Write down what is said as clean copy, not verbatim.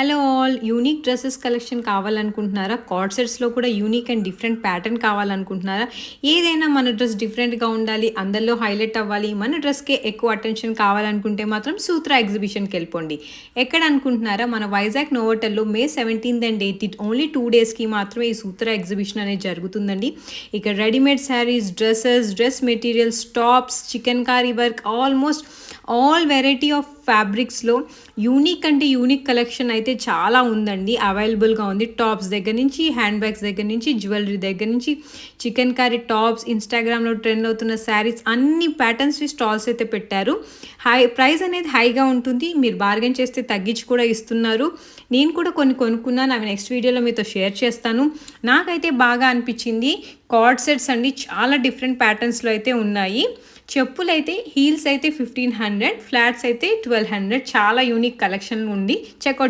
Hello all unique dresses collection కావాలనుకుంటున్నారా? Co-ord సెట్స్‌లో కూడా యూనిక్ అండ్ డిఫరెంట్ ప్యాటర్న్ కావాలనుకుంటున్నారా? ఏదైనా మన డ్రెస్ డిఫరెంట్‌గా ఉండాలి, అందరిలో హైలైట్ అవ్వాలి, మన డ్రెస్‌కే ఎక్కువ అటెన్షన్ కావాలనుకుంటే మాత్రం సూత్ర ఎగ్జిబిషన్‌కెళ్ళిపోండి. ఎక్కడ అనుకుంటున్నారా? మన వైజాగ్ నోవోటెల్‌లో మే 17థ్ అండ్ 18థ్ ఓన్లీ 2 డేస్‌కి మాత్రమే ఈ సూత్ర ఎగ్జిబిషన్ అనేది జరుగుతుందండి. ఇక్కడ readymade sarees, dresses, dress materials, tops, chikankari work almost all variety of ఫ్యాబ్రిక్స్‌లో యూనిక్ అంటే యూనిక్ కలెక్షన్ అయితే చాలా ఉందండి. అవైలబుల్‌గా ఉంది. టాప్స్ దగ్గర నుంచి, హ్యాండ్ బ్యాగ్స్ దగ్గర నుంచి, జ్యువెలరీ దగ్గర నుంచి, చికెన్ కర్రీ టాప్స్, ఇన్‌స్టాగ్రామ్‌లో ట్రెండ్ అవుతున్న శారీస్ అన్ని ప్యాటర్న్స్‌వి స్టాల్స్ అయితే పెట్టారు. ప్రైస్ అనేది హైగా ఉంటుంది. మీరు బార్గెన్ చేస్తే తగ్గించి కూడా ఇస్తున్నారు. నేను కూడా కొన్ని కొనుక్కున్నాను. అవి నెక్స్ట్ వీడియోలో మీతో షేర్ చేస్తాను. నాకైతే బాగా అనిపించింది కార్డ్ సెట్స్ అండి. చాలా డిఫరెంట్ ప్యాటర్న్స్‌లో అయితే ఉన్నాయి. చెప్పులైతే హీల్స్ అయితే 1500, ఫ్లాట్స్ అయితే 1200 చాలా యూనిక్ కలెక్షన్ ఉంది. చెక్‌ఔట్